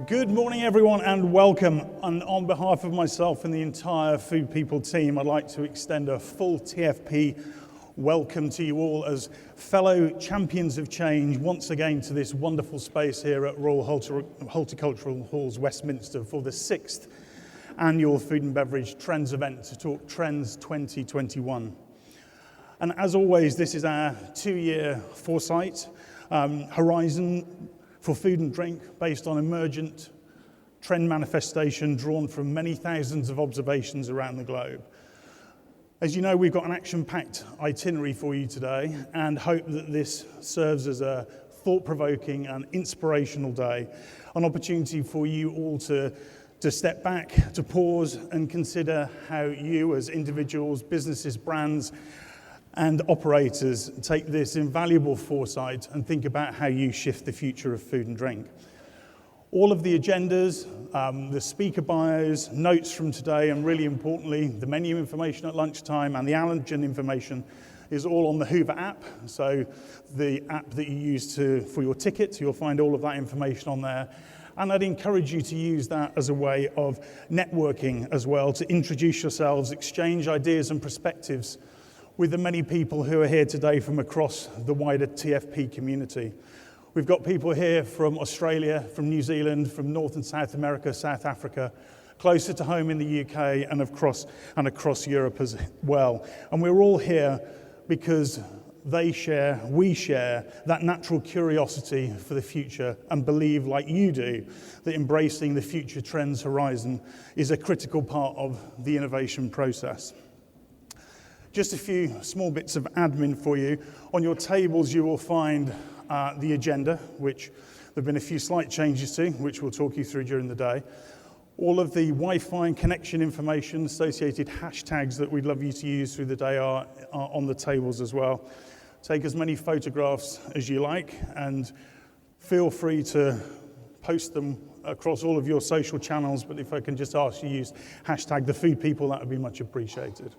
Good morning, everyone, and welcome. And on behalf of myself and the entire Food People team, I'd like to extend a full TFP welcome to you all as fellow champions of change once again to this wonderful space here at Royal Horticultural Halls, Westminster, for the 6th annual Food and Beverage Trends event to talk Trends 2021. And as always, this is our 2-year foresight horizon for food and drink based on emergent trend manifestation drawn from many thousands of observations around the globe. As you know, we've got an action-packed itinerary for you today and hope that this serves as a thought-provoking and inspirational day, an opportunity for you all to step back, to pause and consider how you as individuals, businesses, brands and operators take this invaluable foresight and think about how you shift the future of food and drink. All of the agendas, the speaker bios, notes from today, and really importantly, the menu information at lunchtime and the allergen information is all on the Hoover app. So the app that you use for your tickets, you'll find all of that information on there. And I'd encourage you to use that as a way of networking as well, to introduce yourselves, exchange ideas and perspectives with the many people who are here today from across the wider TFP community. We've got people here from Australia, from New Zealand, from North and South America, South Africa, closer to home in the UK and across Europe as well. And we're all here because we share that natural curiosity for the future and believe, like you do, that embracing the future trends horizon is a critical part of the innovation process. Just a few small bits of admin for you. On your tables, you will find the agenda, which there have been a few slight changes to, which we'll talk you through during the day. All of the Wi-Fi and connection information, associated hashtags that we'd love you to use through the day are on the tables as well. Take as many photographs as you like, and feel free to post them across all of your social channels, but if I can just ask you to use hashtag #thefoodpeople, that would be much appreciated.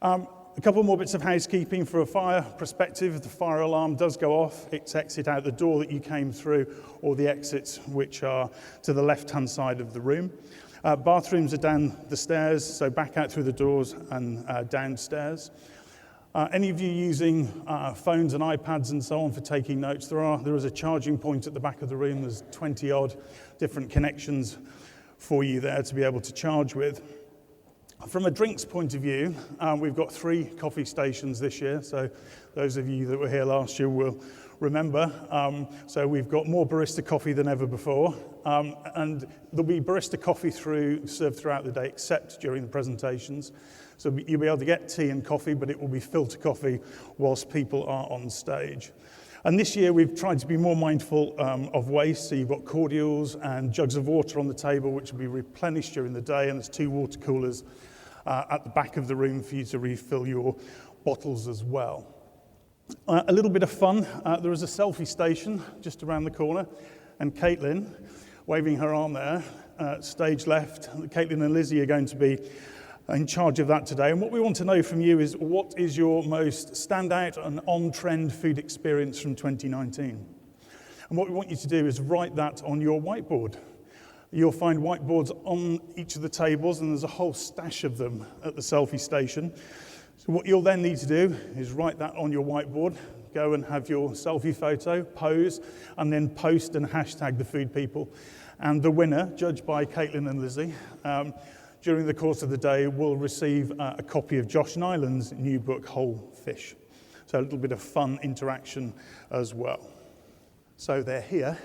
A couple more bits of housekeeping for a fire perspective. If the fire alarm does go off, it's exit out the door that you came through or the exits which are to the left-hand side of the room. Bathrooms are down the stairs, so back out through the doors and downstairs. Any of you using phones and iPads and so on for taking notes, there is a charging point at the back of the room. There's 20-odd different connections for you there to be able to charge with. From a drinks point of view, we've got 3 coffee stations this year, so those of you that were here last year will remember. So we've got more barista coffee than ever before, and there'll be barista coffee served throughout the day, except during the presentations. So you'll be able to get tea and coffee, but it will be filter coffee whilst people are on stage. And this year we've tried to be more mindful of waste, so you've got cordials and jugs of water on the table, which will be replenished during the day, and there's 2 water coolers at the back of the room for you to refill your bottles as well. A little bit of fun, there is a selfie station just around the corner, and Caitlin, waving her arm there, stage left. Caitlin and Lizzie are going to be in charge of that today. And what we want to know from you is, what is your most standout and on-trend food experience from 2019? And what we want you to do is write that on your whiteboard. You'll find whiteboards on each of the tables, and there's a whole stash of them at the selfie station. So what you'll then need to do is write that on your whiteboard, go and have your selfie photo, pose, and then post and hashtag #thefoodpeople. And the winner, judged by Caitlin and Lizzie, during the course of the day will receive a copy of Josh Nyland's new book, Whole Fish. So a little bit of fun interaction as well. So they're here,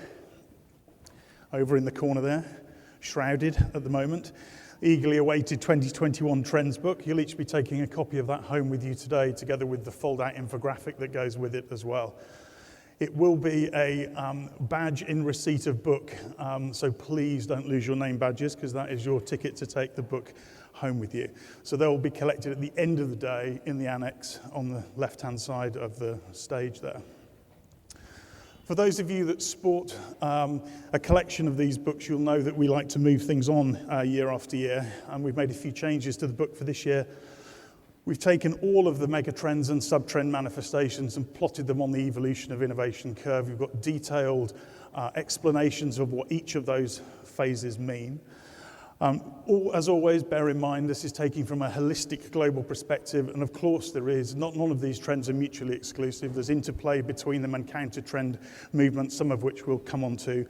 over in the corner there, shrouded at the moment. Eagerly awaited 2021 Trends book. You'll each be taking a copy of that home with you today, together with the fold-out infographic that goes with it as well. It will be a badge in receipt of book, so please don't lose your name badges, because that is your ticket to take the book home with you. So they will be collected at the end of the day in the annex on the left-hand side of the stage there. For those of you that sport a collection of these books, you'll know that we like to move things on year after year, and we've made a few changes to the book for this year. We've taken all of the mega trends and sub-trend manifestations and plotted them on the evolution of innovation curve. We've got detailed explanations of what each of those phases mean. As always, bear in mind, this is taking from a holistic global perspective, and of course none of these trends are mutually exclusive. There's interplay between them and counter-trend movements, some of which we'll come on to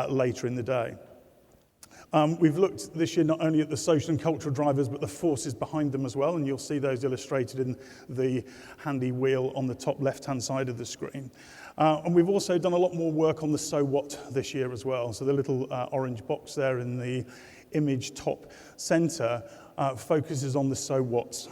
later in the day. We've looked this year not only at the social and cultural drivers, but the forces behind them as well, and you'll see those illustrated in the handy wheel on the top left-hand side of the screen. And we've also done a lot more work on the so what this year as well. So the little orange box there in the image top center focuses on the so what's.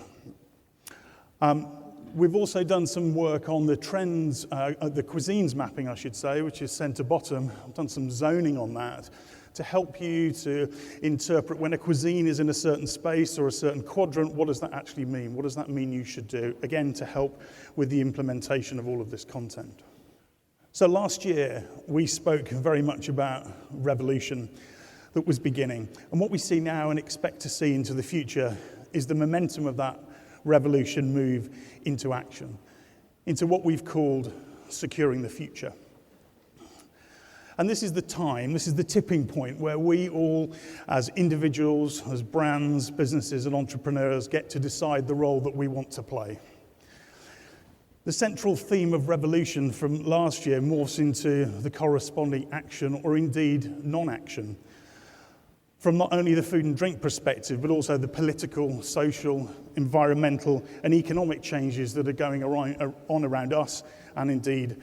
We've also done some work on the trends, the cuisines mapping, I should say, which is center bottom. I've done some zoning on that to help you to interpret when a cuisine is in a certain space or a certain quadrant, what does that actually mean? What does that mean you should do? Again, to help with the implementation of all of this content. So last year, we spoke very much about revolution that was beginning. And what we see now and expect to see into the future is the momentum of that revolution move into action, into what we've called securing the future. And this is the tipping point where we all, as individuals, as brands, businesses, and entrepreneurs, get to decide the role that we want to play. The central theme of revolution from last year morphs into the corresponding action, or indeed non-action, from not only the food and drink perspective, but also the political, social, environmental, and economic changes that are going on around us and indeed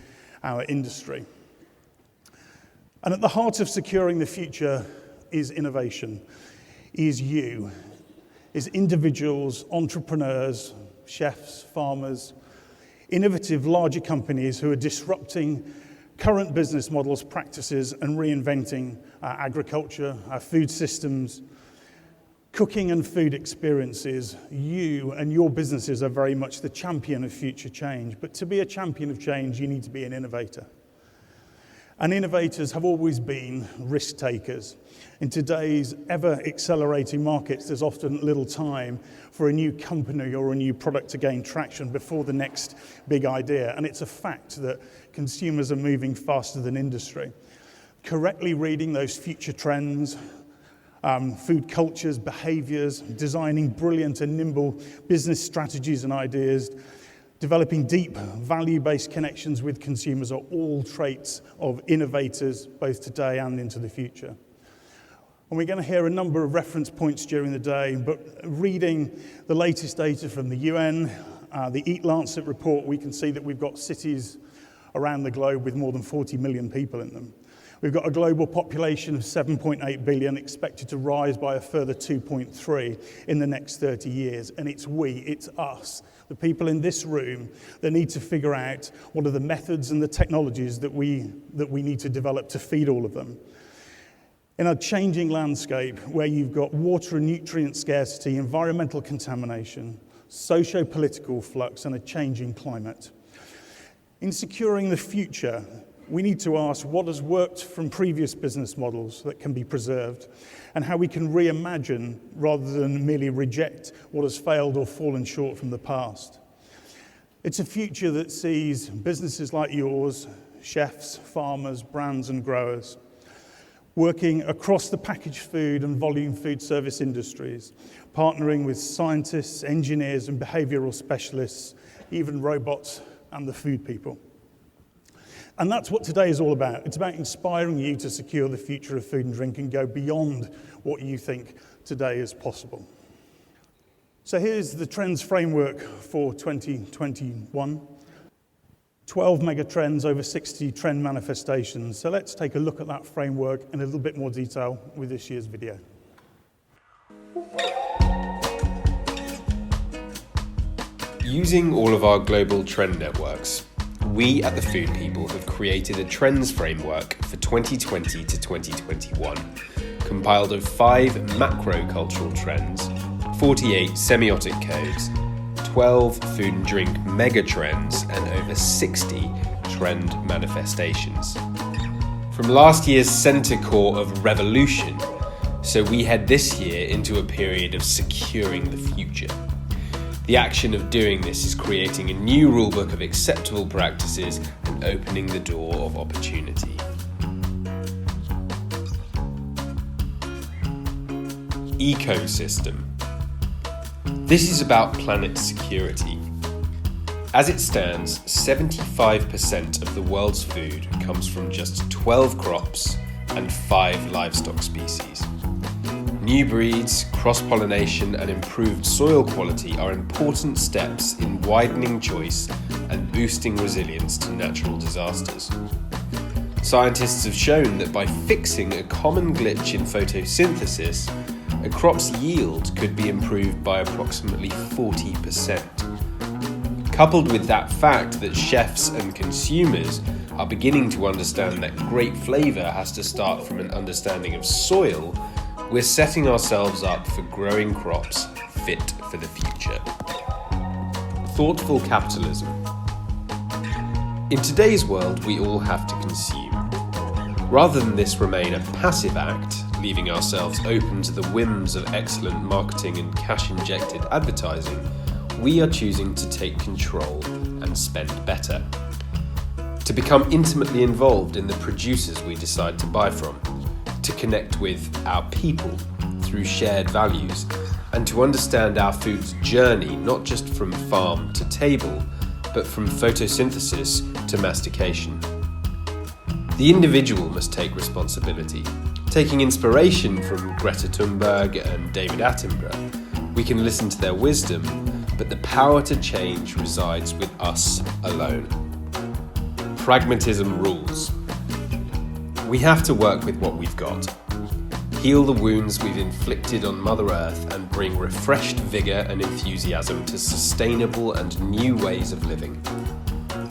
our industry. And at the heart of securing the future is innovation, is individuals, entrepreneurs, chefs, farmers, innovative larger companies who are disrupting current business models, practices, and reinventing our agriculture, our food systems, cooking and food experiences. You and your businesses are very much the champion of future change. But to be a champion of change, you need to be an innovator. And innovators have always been risk takers. In today's ever-accelerating markets, there's often little time for a new company or a new product to gain traction before the next big idea. And it's a fact that consumers are moving faster than industry. Correctly reading those future trends, food cultures, behaviors, designing brilliant and nimble business strategies and ideas, developing deep, value-based connections with consumers are all traits of innovators, both today and into the future. And we're going to hear a number of reference points during the day, but reading the latest data from the UN, the Eat Lancet report, we can see that we've got cities around the globe with more than 40 million people in them. We've got a global population of 7.8 billion, expected to rise by a further 2.3 in the next 30 years. And it's us, the people in this room, that need to figure out what are the methods and the technologies that we need to develop to feed all of them. In a changing landscape where you've got water and nutrient scarcity, environmental contamination, socio-political flux, and a changing climate. In securing the future, we need to ask what has worked from previous business models that can be preserved, and how we can reimagine rather than merely reject what has failed or fallen short from the past. It's a future that sees businesses like yours, chefs, farmers, brands, and growers, working across the packaged food and volume food service industries, partnering with scientists, engineers, and behavioral specialists, even robots and the food people. And that's what today is all about. It's about inspiring you to secure the future of food and drink and go beyond what you think today is possible. So here's the trends framework for 2021. 12 mega trends, over 60 trend manifestations. So let's take a look at that framework in a little bit more detail with this year's video. Using all of our global trend networks, we at The Food People have created a trends framework for 2020 to 2021, compiled of 5 macro-cultural trends, 48 semiotic codes, 12 food and drink mega trends, and over 60 trend manifestations. From last year's centre core of revolution, so we head this year into a period of securing the future. The action of doing this is creating a new rulebook of acceptable practices and opening the door of opportunity. Ecosystem. This is about planet security. As it stands, 75% of the world's food comes from just 12 crops and 5 livestock species. New breeds, cross-pollination and improved soil quality are important steps in widening choice and boosting resilience to natural disasters. Scientists have shown that by fixing a common glitch in photosynthesis, a crop's yield could be improved by approximately 40%. Coupled with that fact that chefs and consumers are beginning to understand that great flavour has to start from an understanding of soil, we're setting ourselves up for growing crops fit for the future. Thoughtful capitalism. In today's world, we all have to consume. Rather than this remain a passive act, leaving ourselves open to the whims of excellent marketing and cash-injected advertising, we are choosing to take control and spend better. To become intimately involved in the producers we decide to buy from, to connect with our people through shared values, and to understand our food's journey not just from farm to table, but from photosynthesis to mastication. The individual must take responsibility. Taking inspiration from Greta Thunberg and David Attenborough, we can listen to their wisdom, but the power to change resides with us alone. Pragmatism rules. We have to work with what we've got. Heal the wounds we've inflicted on Mother Earth and bring refreshed vigour and enthusiasm to sustainable and new ways of living.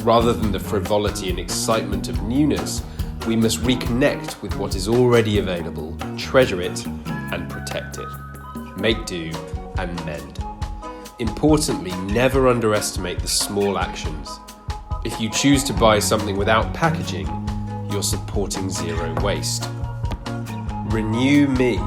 Rather than the frivolity and excitement of newness, we must reconnect with what is already available, treasure it and protect it. Make do and mend. Importantly, never underestimate the small actions. If you choose to buy something without packaging, you're supporting zero waste. Renew me.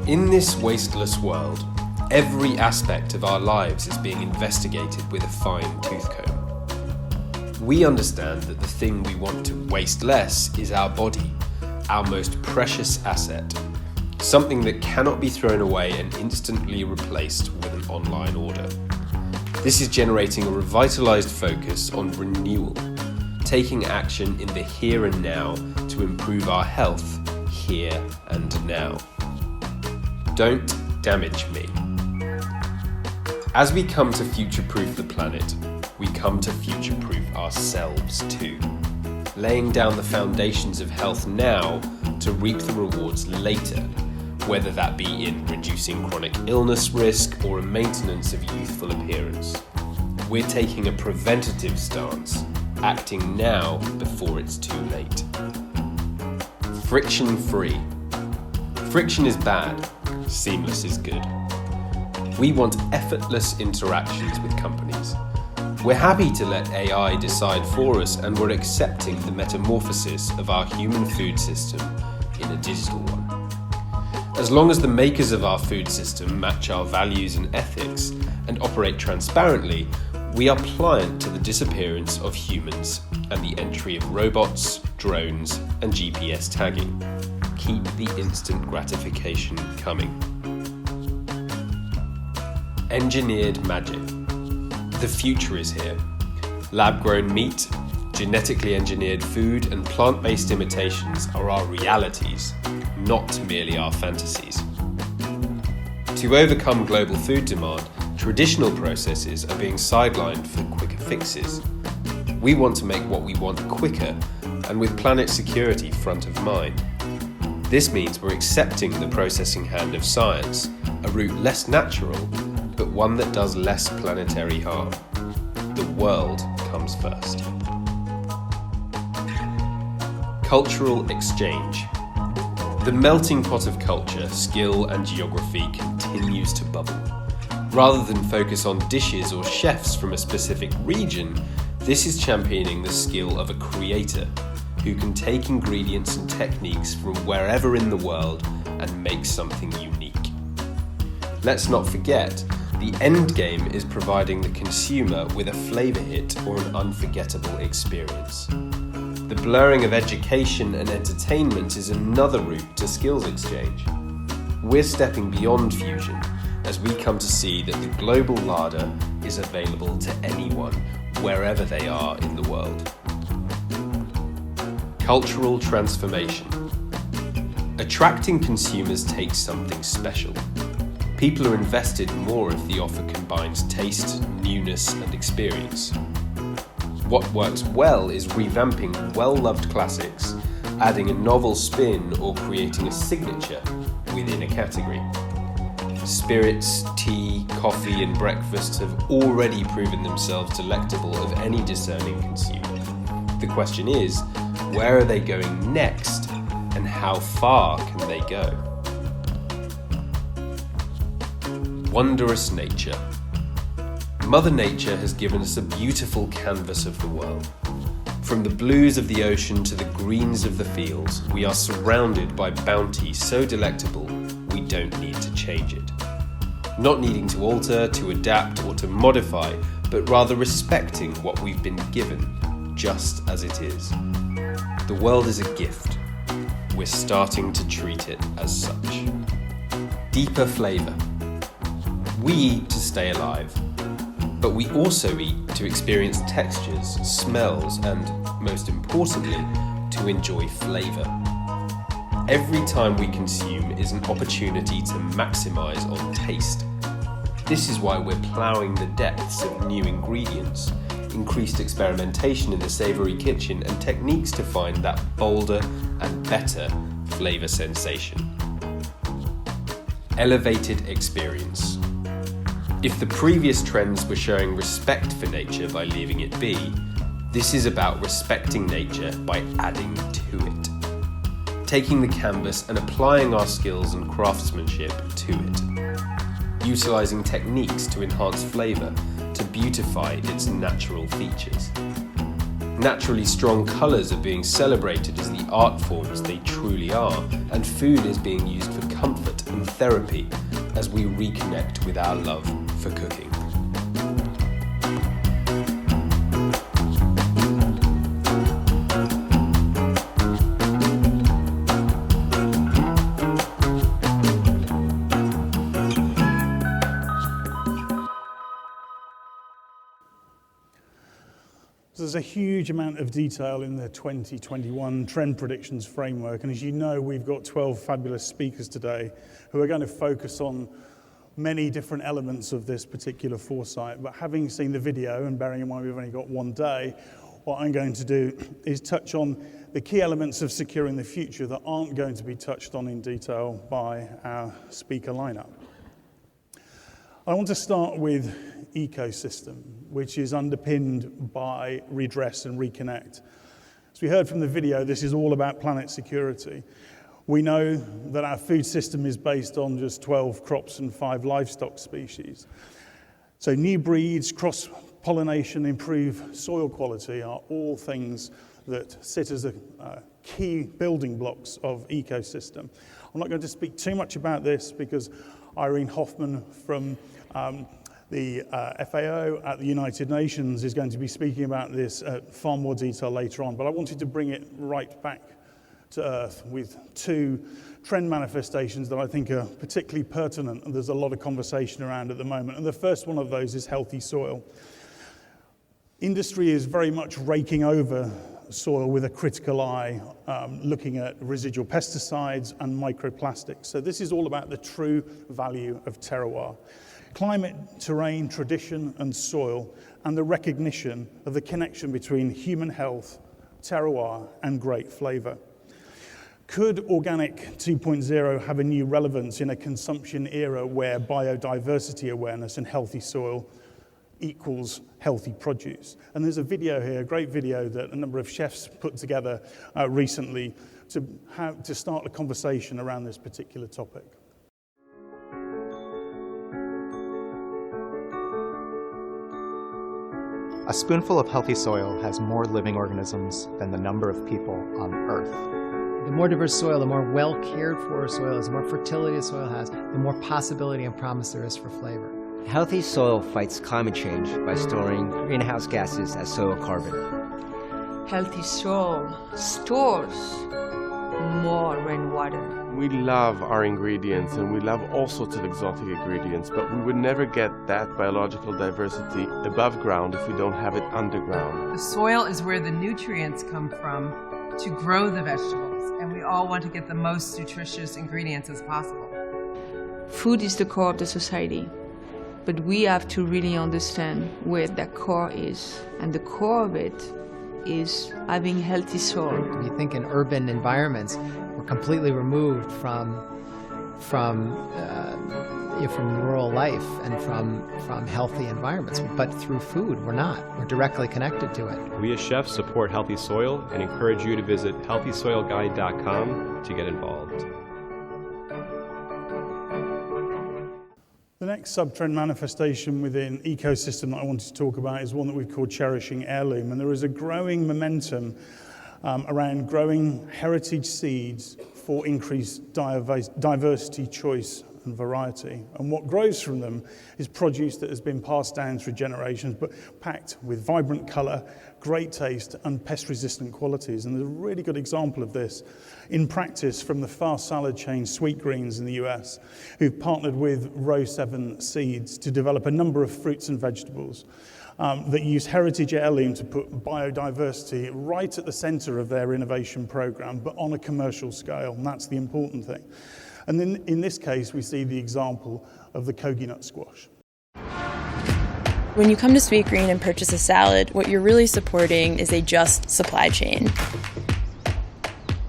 In this wasteless world, every aspect of our lives is being investigated with a fine-tooth comb. We understand that the thing we want to waste less is our body, our most precious asset, something that cannot be thrown away and instantly replaced with an online order. This is generating a revitalized focus on renewal, taking action in the here and now to improve our health here and now. Don't damage me. As we come to future-proof the planet, we come to future-proof ourselves too, laying down the foundations of health now to reap the rewards later, whether that be in reducing chronic illness risk or a maintenance of youthful appearance. We're taking a preventative stance, acting now before it's too late. Friction-free. Friction is bad, seamless is good. We want effortless interactions with companies. We're happy to let AI decide for us, and we're accepting the metamorphosis of our human food system in a digital one. As long as the makers of our food system match our values and ethics and operate transparently, we are pliant to the disappearance of humans and the entry of robots, drones, and GPS tagging. Keep the instant gratification coming. Engineered magic. The future is here. Lab-grown meat, genetically engineered food, and plant-based imitations are our realities, not merely our fantasies. To overcome global food demand, traditional processes are being sidelined for quicker fixes. We want to make what we want quicker and with planet security front of mind. This means we're accepting the processing hand of science, a route less natural, but one that does less planetary harm. The world comes first. Cultural exchange. The melting pot of culture, skill, and geography continues to bubble. Rather than focus on dishes or chefs from a specific region, this is championing the skill of a creator who can take ingredients and techniques from wherever in the world and make something unique. Let's not forget, The end game is providing the consumer with a flavor hit or an unforgettable experience. The blurring of education and entertainment is another route to skills exchange. We're stepping beyond fusion as we come to see that the global larder is available to anyone, wherever they are in the world. Cultural transformation. Attracting consumers takes something special. People are invested more if the offer combines taste, newness, and experience. What works well is revamping well-loved classics, adding a novel spin, or creating a signature within a category. Spirits, tea, coffee, and breakfast have already proven themselves delectable of any discerning consumer. The question is, where are they going next, and how far can they go? Wondrous nature. Mother Nature has given us a beautiful canvas of the world. From the blues of the ocean to the greens of the fields, we are surrounded by bounty so delectable we don't need to change it. Not needing to alter, to adapt, or to modify, but rather respecting what we've been given, just as it is. The world is a gift. We're starting to treat it as such. Deeper flavour. We eat to stay alive, but we also eat to experience textures, smells, and, most importantly, to enjoy flavour. Every time we consume is an opportunity to maximise on taste. This is why we're ploughing the depths of new ingredients, increased experimentation in the savoury kitchen, and techniques to find that bolder and better flavour sensation. Elevated experience. If the previous trends were showing respect for nature by leaving it be, this is about respecting nature by adding to it. Taking the canvas and applying our skills and craftsmanship to it. Utilising techniques to enhance flavour, to beautify its natural features. Naturally strong colours are being celebrated as the art forms they truly are, and food is being used for comfort and therapy as we reconnect with our love for cooking. There's a huge amount of detail in the 2021 Trend Predictions Framework, and as you know, we've got 12 fabulous speakers today who are going to focus on many different elements of this particular foresight. But having seen the video, and bearing in mind we've only got one day, what I'm going to do is touch on the key elements of securing the future that aren't going to be touched on in detail by our speaker lineup. I want to start with ecosystem, which is underpinned by redress and reconnect. As we heard from the video, this is all about planet security. We know that our food system is based on just 12 crops and 5 livestock species. So new breeds, cross-pollination, improved soil quality are all things that sit as key building blocks of ecosystem. I'm not going to speak too much about this because Irene Hoffman from the FAO at the United Nations is going to be speaking about this at far more detail later on, but I wanted to bring it right back to earth with 2 trend manifestations that I think are particularly pertinent, and there's a lot of conversation around at the moment. And the first one of those is healthy soil. Industry is very much raking over soil with a critical eye, looking at residual pesticides and microplastics. So this is all about the true value of terroir. Climate, terrain, tradition, and soil, and the recognition of the connection between human health, terroir, and great flavour. Could Organic 2.0 have a new relevance in a consumption era where biodiversity awareness and healthy soil equals healthy produce? And there's a video here, a great video that a number of chefs put together recently to start a conversation around this particular topic. A spoonful of healthy soil has more living organisms than the number of people on Earth. The more diverse soil, the more well cared for soil is, the more fertility a soil has, the more possibility and promise there is for flavor. Healthy soil fights climate change by storing greenhouse gases as soil carbon. Healthy soil stores more rainwater. We love our ingredients and we love all sorts of exotic ingredients, but we would never get that biological diversity above ground if we don't have it underground. The soil is where the nutrients come from to grow the vegetables, and we all want to get the most nutritious ingredients as possible. Food is the core of the society, but we have to really understand where that core is, and the core of it is having healthy soil. You think in urban environments, we're completely removed from rural life and from healthy environments. But through food, we're not. We're directly connected to it. We as chefs support healthy soil and encourage you to visit healthysoilguide.com to get involved. The next sub-trend manifestation within ecosystem that I wanted to talk about is one that we've called cherishing heirloom. And there is a growing momentum around growing heritage seeds for increased diversity, choice and variety. And what grows from them is produce that has been passed down through generations, but packed with vibrant colour, great taste and pest-resistant qualities. And there's a really good example of this in practice from the fast salad chain Sweet Greens in the US, who've partnered with Row 7 Seeds to develop a number of fruits and vegetables that use heritage heirloom to put biodiversity right at the centre of their innovation programme, but on a commercial scale, and that's the important thing. And then in this case, we see the example of the kogi nut squash. When you come to Sweet Green and purchase a salad, what you're really supporting is a just supply chain.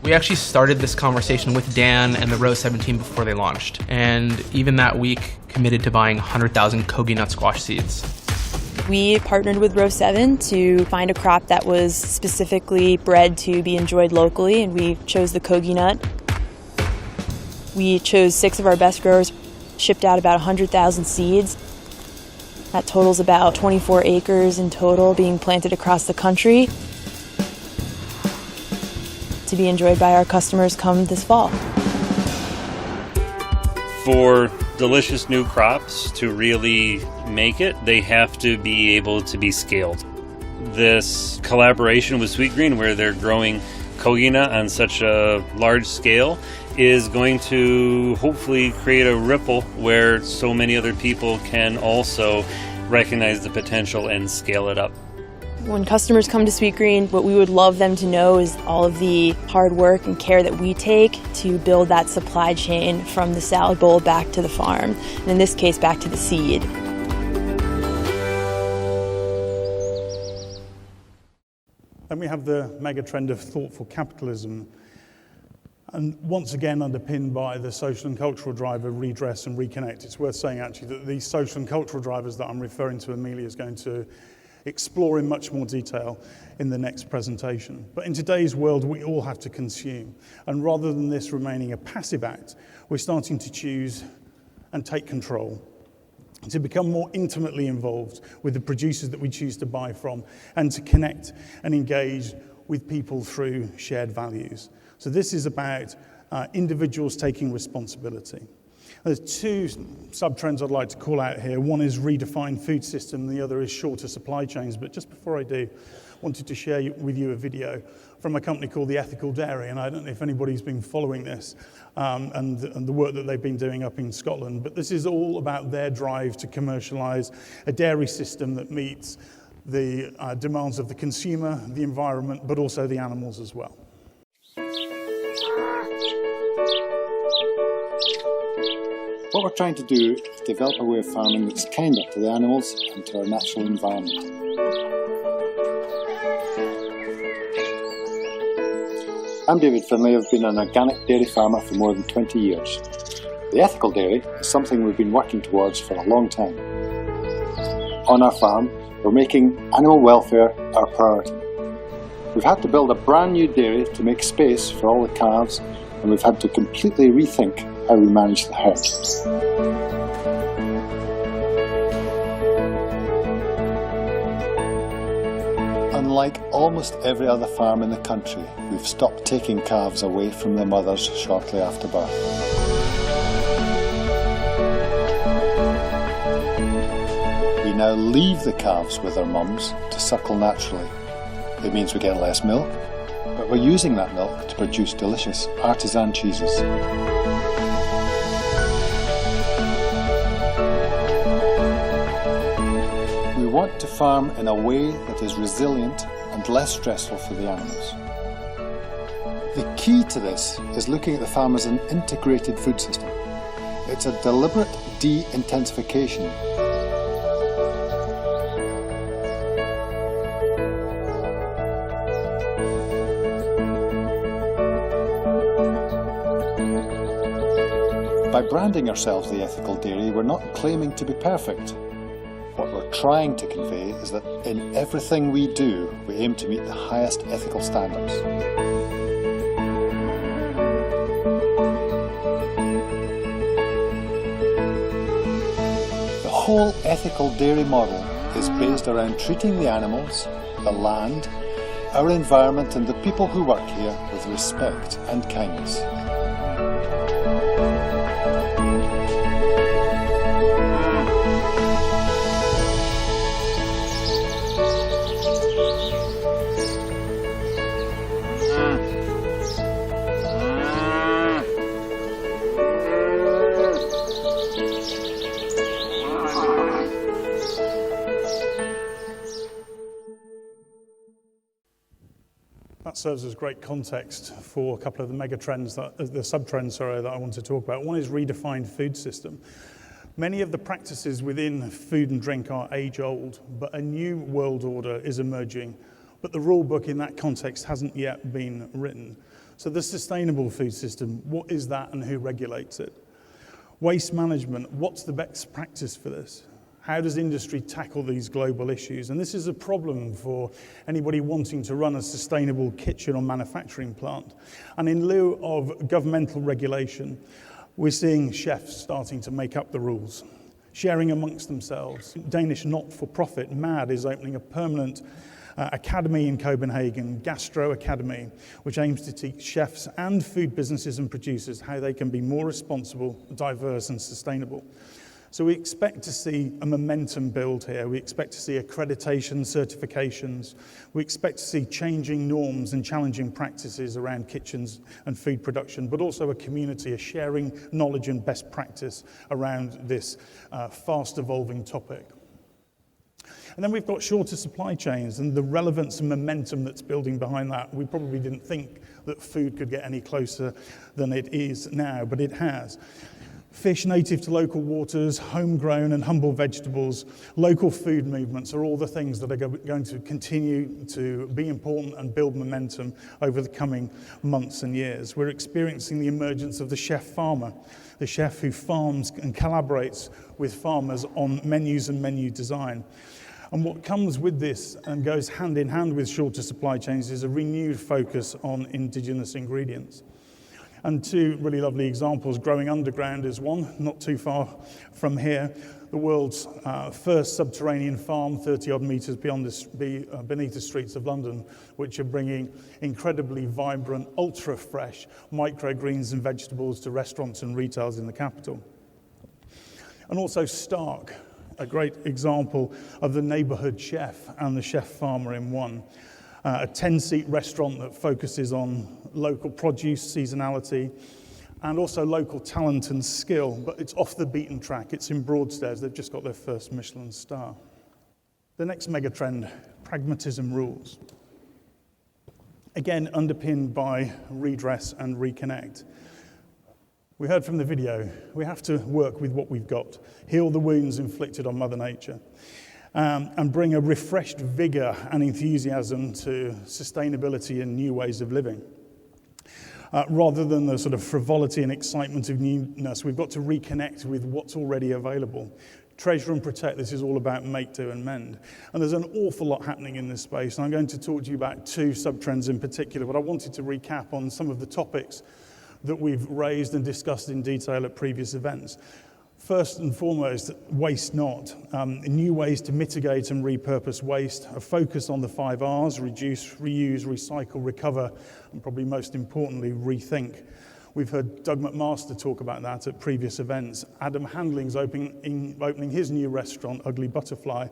We actually started this conversation with Dan and the Row 7 team before they launched, and even that week committed to buying 100,000 kogi nut squash seeds. We partnered with Row 7 to find a crop that was specifically bred to be enjoyed locally, and we chose the kogi nut. We chose 6 of our best growers, shipped out about 100,000 seeds. That totals about 24 acres in total being planted across the country to be enjoyed by our customers come this fall. For delicious new crops to really make it, they have to be able to be scaled. This collaboration with Sweet Green, where they're growing kogi nut on such a large scale, is going to hopefully create a ripple where so many other people can also recognize the potential and scale it up. When customers come to Sweet Green, what we would love them to know is all of the hard work and care that we take to build that supply chain from the salad bowl back to the farm, and in this case, back to the seed. Then we have the mega trend of thoughtful capitalism, and once again underpinned by the social and cultural driver redress and reconnect. It's worth saying actually that these social and cultural drivers that I'm referring to, Amelia is going to explore in much more detail in the next presentation. But in today's world, we all have to consume. And rather than this remaining a passive act, we're starting to choose and take control, to become more intimately involved with the producers that we choose to buy from, and to connect and engage with people through shared values. So this is about individuals taking responsibility. There's 2 sub-trends I'd like to call out here. One is redefined food system, the other is shorter supply chains. But just before I do, I wanted to share with you a video from a company called The Ethical Dairy, and I don't know if anybody's been following this and the work that they've been doing up in Scotland, but this is all about their drive to commercialise a dairy system that meets the demands of the consumer, the environment, but also the animals as well. What we're trying to do is develop a way of farming that's kinder to the animals and to our natural environment. I'm David Finlay. I've been an organic dairy farmer for more than 20 years. The ethical dairy is something we've been working towards for a long time. On our farm, we're making animal welfare our priority. We've had to build a brand new dairy to make space for all the calves, and we've had to completely rethink how we manage the herd. Unlike almost every other farm in the country, we've stopped taking calves away from their mothers shortly after birth. now leave the calves with their mums to suckle naturally. It means we get less milk, but we're using that milk to produce delicious artisan cheeses. We want to farm in a way that is resilient and less stressful for the animals. The key to this is looking at the farm as an integrated food system. It's a deliberate de-intensification. By branding ourselves the ethical dairy, we're not claiming to be perfect. What we're trying to convey is that in everything we do, we aim to meet the highest ethical standards. The whole ethical dairy model is based around treating the animals, the land, our environment and the people who work here with respect and kindness. That serves as great context for a couple of the mega trends, the sub-trends, that I want to talk about. One is redefined food system. Many of the practices within food and drink are age-old, but a new world order is emerging. But the rule book in that context hasn't yet been written. So the sustainable food system, what is that and who regulates it? Waste management, what's the best practice for this? How does industry tackle these global issues? And this is a problem for anybody wanting to run a sustainable kitchen or manufacturing plant. And in lieu of governmental regulation, we're seeing chefs starting to make up the rules, sharing amongst themselves. Danish not-for-profit, MAD, is opening a permanent academy in Copenhagen, Gastro Academy, which aims to teach chefs and food businesses and producers how they can be more responsible, diverse and sustainable. So we expect to see a momentum build here. We expect to see accreditation, certifications. We expect to see changing norms and challenging practices around kitchens and food production, but also a community, a sharing knowledge and best practice around this fast evolving topic. And then we've got shorter supply chains and the relevance and momentum that's building behind that. We probably didn't think that food could get any closer than it is now, but it has. Fish native to local waters, homegrown and humble vegetables, local food movements are all the things that are going to continue to be important and build momentum over the coming months and years. We're experiencing the emergence of the chef farmer, the chef who farms and collaborates with farmers on menus and menu design. And what comes with this and goes hand in hand with shorter supply chains is a renewed focus on indigenous ingredients. And two really lovely examples. Growing Underground is one, not too far from here. The world's first subterranean farm, 30-odd metres beneath the streets of London, which are bringing incredibly vibrant, ultra-fresh microgreens and vegetables to restaurants and retailers in the capital. And also Stark, a great example of the neighbourhood chef and the chef farmer in one. A 10-seat restaurant that focuses on local produce, seasonality, and also local talent and skill, but it's off the beaten track. It's in Broadstairs. They've just got their first Michelin star. The next megatrend, pragmatism rules. Again, underpinned by redress and reconnect. We heard from the video, we have to work with what we've got, heal the wounds inflicted on Mother Nature. And bring a refreshed vigour and enthusiasm to sustainability and new ways of living. Rather than the sort of frivolity and excitement of newness, we've got to reconnect with what's already available. Treasure and protect, this is all about make, do and mend. And there's an awful lot happening in this space, and I'm going to talk to you about two sub-trends in particular, but I wanted to recap on some of the topics that we've raised and discussed in detail at previous events. First and foremost, waste not. New ways to mitigate and repurpose waste, a focus on the 5 R's, reduce, reuse, recycle, recover, and probably most importantly, rethink. We've heard Doug McMaster talk about that at previous events. Adam Handling's opening his new restaurant, Ugly Butterfly,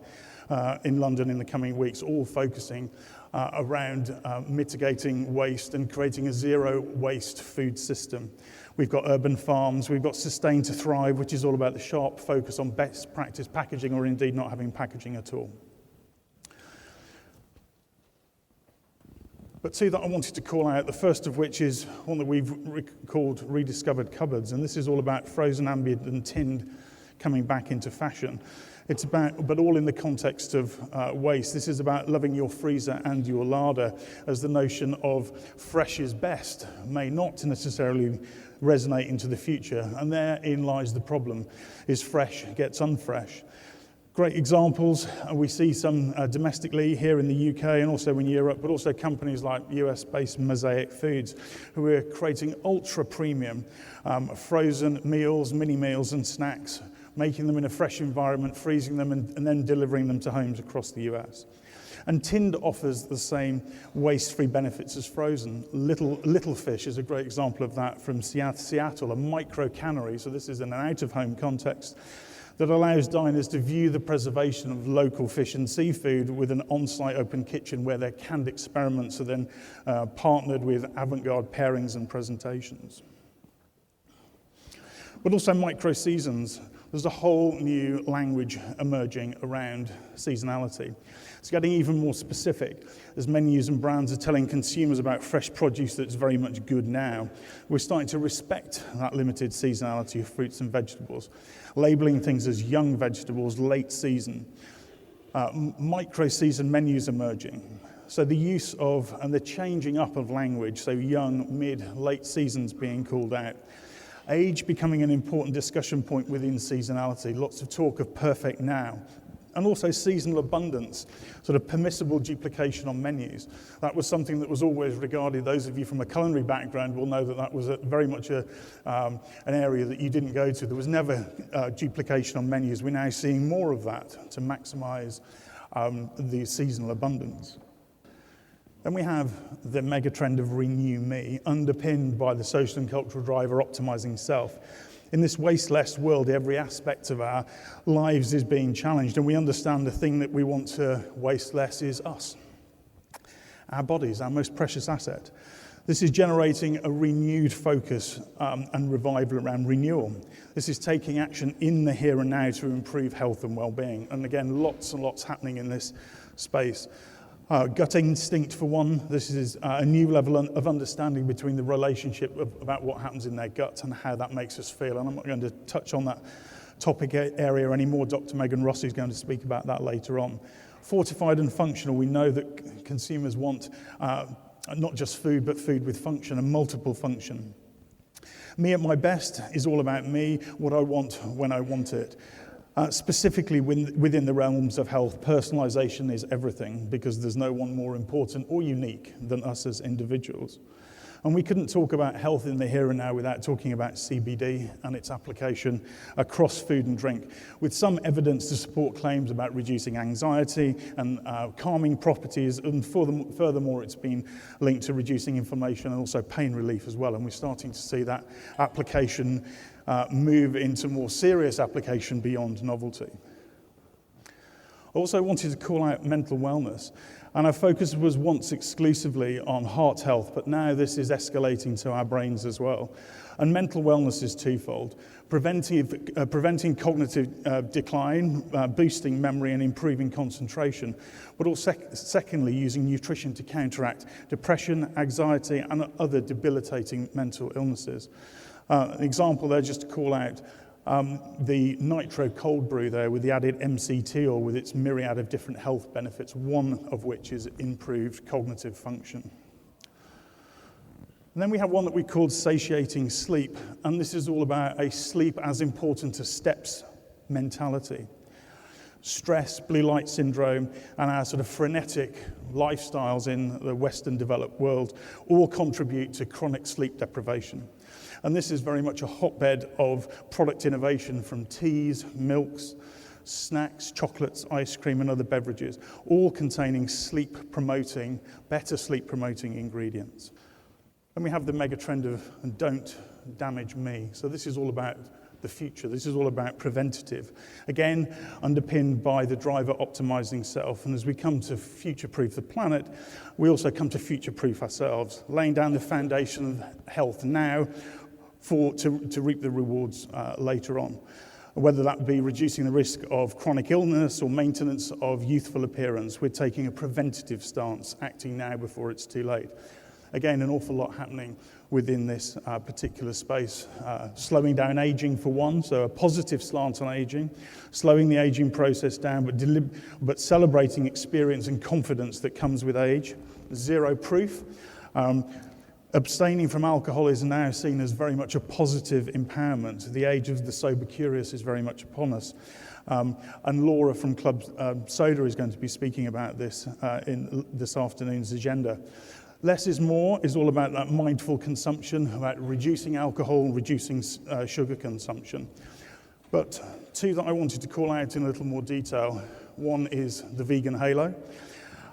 in London in the coming weeks, all focusing around mitigating waste and creating a zero waste food system. We've got urban farms, we've got Sustain to Thrive, which is all about the sharp focus on best practice packaging, or indeed not having packaging at all. But two that I wanted to call out, the first of which is one that we've called Rediscovered Cupboards, and this is all about frozen, ambient and tinned coming back into fashion. It's about, but all in the context of waste. This is about loving your freezer and your larder, as the notion of fresh is best may not necessarily resonate into the future, and therein lies the problem, is fresh gets unfresh. Great examples, we see some domestically here in the UK and also in Europe, but also companies like US-based Mosaic Foods, who are creating ultra-premium frozen meals, mini meals and snacks, making them in a fresh environment, freezing them and then delivering them to homes across the US. And tinned offers the same waste-free benefits as frozen. Little Fish is a great example of that from Seattle, a micro cannery, so this is in an out-of-home context, that allows diners to view the preservation of local fish and seafood with an on-site open kitchen where their canned experiments are then partnered with avant-garde pairings and presentations. But also micro-seasons. There's a whole new language emerging around seasonality. It's getting even more specific as menus and brands are telling consumers about fresh produce that's very much good now. We're starting to respect that limited seasonality of fruits and vegetables, labeling things as young vegetables, late season. Micro-season menus emerging. So the use of and the changing up of language, so young, mid, late seasons being called out. Age becoming an important discussion point within seasonality. Lots of talk of perfect now. And also seasonal abundance, sort of permissible duplication on menus. That was something that was always regarded, those of you from a culinary background will know that that was very much an area that you didn't go to. There was never duplication on menus. We're now seeing more of that to maximize the seasonal abundance. Then we have the mega trend of Renew Me, underpinned by the social and cultural driver optimizing self. In this waste-less world, every aspect of our lives is being challenged, and we understand the thing that we want to waste less is us. Our bodies, our most precious asset. This is generating a renewed focus and revival around renewal. This is taking action in the here and now to improve health and well-being. And again, lots and lots happening in this space. Gut instinct for one, this is a new level of understanding between the relationship about what happens in their gut and how that makes us feel. And I'm not going to touch on that topic area anymore. Dr. Megan Rossi is going to speak about that later on. Fortified and functional, we know that consumers want not just food, but food with function and multiple function. Me at my best is all about me, what I want when I want it. Specifically within the realms of health, personalization is everything because there's no one more important or unique than us as individuals. And we couldn't talk about health in the here and now without talking about CBD and its application across food and drink, with some evidence to support claims about reducing anxiety and calming properties, and furthermore it's been linked to reducing inflammation and also pain relief as well, and we're starting to see that application move into more serious application beyond novelty. I also wanted to call out mental wellness, and our focus was once exclusively on heart health, but now this is escalating to our brains as well. And mental wellness is twofold: preventing cognitive decline, boosting memory and improving concentration, but also secondly using nutrition to counteract depression, anxiety and other debilitating mental illnesses. An example there, just to call out, the nitro cold brew there with the added MCT oil with its myriad of different health benefits, one of which is improved cognitive function. And then we have one that we called satiating sleep, and this is all about a sleep as important as steps mentality. Stress, blue light syndrome, and our sort of frenetic lifestyles in the Western developed world all contribute to chronic sleep deprivation. And this is very much a hotbed of product innovation from teas, milks, snacks, chocolates, ice cream, and other beverages, all containing better sleep-promoting ingredients. Then we have the mega trend of don't damage me. So this is all about the future. This is all about preventative. Again, underpinned by the driver optimizing self. And as we come to future-proof the planet, we also come to future-proof ourselves, laying down the foundation of health now to reap the rewards later on. Whether that be reducing the risk of chronic illness or maintenance of youthful appearance, we're taking a preventative stance, acting now before it's too late. Again, an awful lot happening within this particular space. Slowing down aging for one, so a positive slant on aging, slowing the aging process down, but celebrating experience and confidence that comes with age. Zero proof. Abstaining from alcohol is now seen as very much a positive empowerment. The age of the sober curious is very much upon us. And Laura from Club Soda is going to be speaking about this in this afternoon's agenda. Less is more is all about that mindful consumption, about reducing alcohol, reducing sugar consumption. But two that I wanted to call out in a little more detail. One is the vegan halo.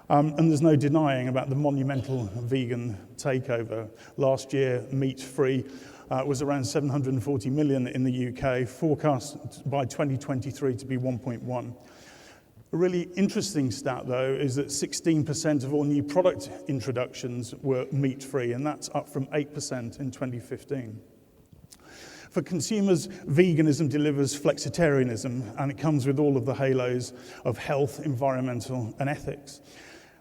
And there's no denying about the monumental vegan takeover. Last year, meat-free was around 740 million in the UK, forecast by 2023 to be 1.1. A really interesting stat, though, is that 16% of all new product introductions were meat-free, and that's up from 8% in 2015. For consumers, veganism delivers flexitarianism, and it comes with all of the halos of health, environmental, and ethics.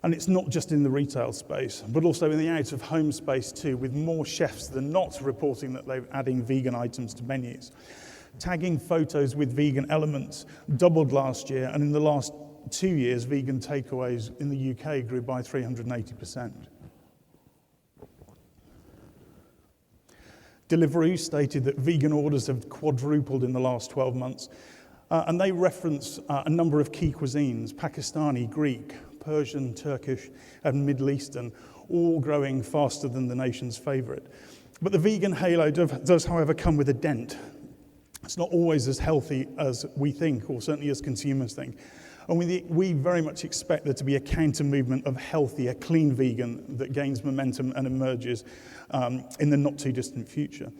And it's not just in the retail space, but also in the out-of-home space too, with more chefs than not reporting that they're adding vegan items to menus. Tagging photos with vegan elements doubled last year, and in the last 2 years, vegan takeaways in the UK grew by 380%. Deliveroo stated that vegan orders have quadrupled in the last 12 months, and they reference a number of key cuisines: Pakistani, Greek, Persian, Turkish, and Middle Eastern, all growing faster than the nation's favourite. But the vegan halo does, however, come with a dent. It's not always as healthy as we think, or certainly as consumers think. And we very much expect there to be a counter-movement of healthier, clean vegan that gains momentum and emerges in the not-too-distant future.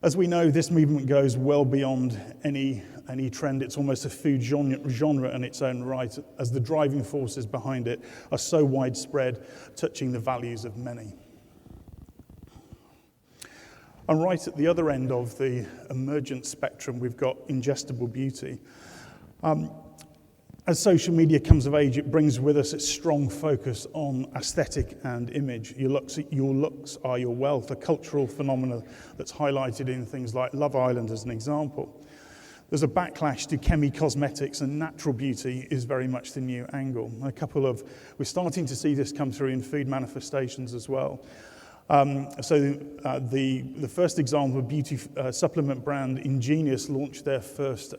As we know, this movement goes well beyond any trend. It's almost a food genre in its own right, as the driving forces behind it are so widespread, touching the values of many. And right at the other end of the emergent spectrum, we've got ingestible beauty. As social media comes of age, it brings with us its strong focus on aesthetic and image. Your looks are your wealth, a cultural phenomenon that's highlighted in things like Love Island as an example. There's a backlash to chemi-cosmetics, and natural beauty is very much the new angle. We're starting to see this come through in food manifestations as well. The first example of beauty supplement brand Ingenious launched their first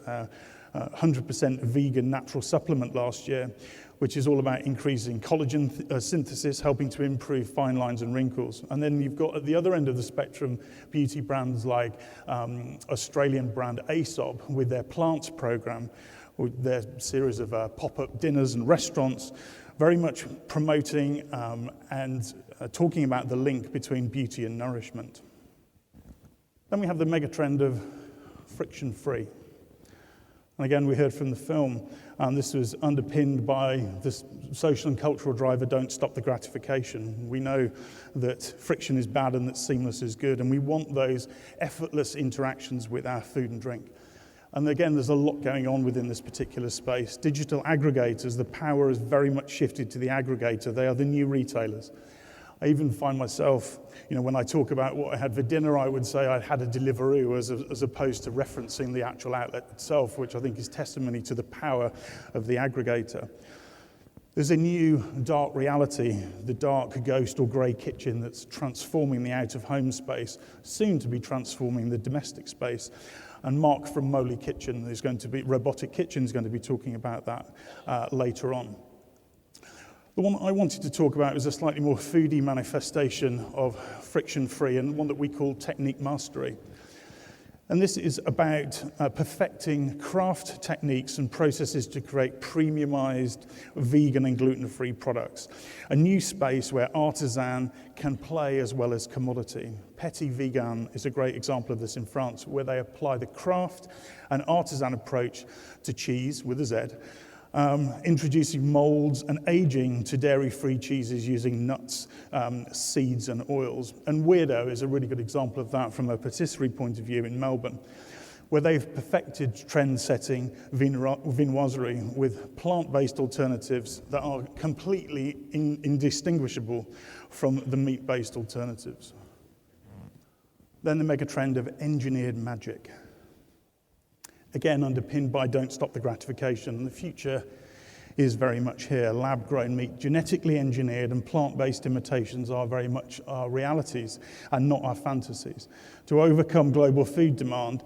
100% vegan natural supplement last year, which is all about increasing collagen synthesis, helping to improve fine lines and wrinkles. And then you've got at the other end of the spectrum beauty brands like Australian brand Aesop with their plants program, with their series of pop-up dinners and restaurants, very much promoting and talking about the link between beauty and nourishment. Then we have the mega trend of friction-free. And again, we heard from the film, this was underpinned by this social and cultural driver, don't stop the gratification. We know that friction is bad and that seamless is good, and we want those effortless interactions with our food and drink. And again, there's a lot going on within this particular space. Digital aggregators, the power has very much shifted to the aggregator. They are the new retailers. I even find myself, when I talk about what I had for dinner, I would say I had a Deliveroo as opposed to referencing the actual outlet itself, which I think is testimony to the power of the aggregator. There's a new dark reality, the dark ghost or grey kitchen that's transforming the out-of-home space, soon to be transforming the domestic space. And Mark from Robotic Kitchen is going to be talking about that later on. The one I wanted to talk about is a slightly more foodie manifestation of friction-free, and one that we call technique mastery. And this is about perfecting craft techniques and processes to create premiumized vegan and gluten-free products. A new space where artisan can play as well as commodity. Petit Vegan is a great example of this in France, where they apply the craft and artisan approach to cheese with a Z, introducing molds and aging to dairy-free cheeses using nuts, seeds and oils. And Weirdo is a really good example of that from a patisserie point of view in Melbourne, where they've perfected trend-setting viennoiserie with plant-based alternatives that are completely indistinguishable from the meat-based alternatives. Then the mega trend of engineered magic. Again, underpinned by don't stop the gratification. The future is very much here. Lab-grown meat, genetically engineered and plant-based imitations are very much our realities and not our fantasies. To overcome global food demand,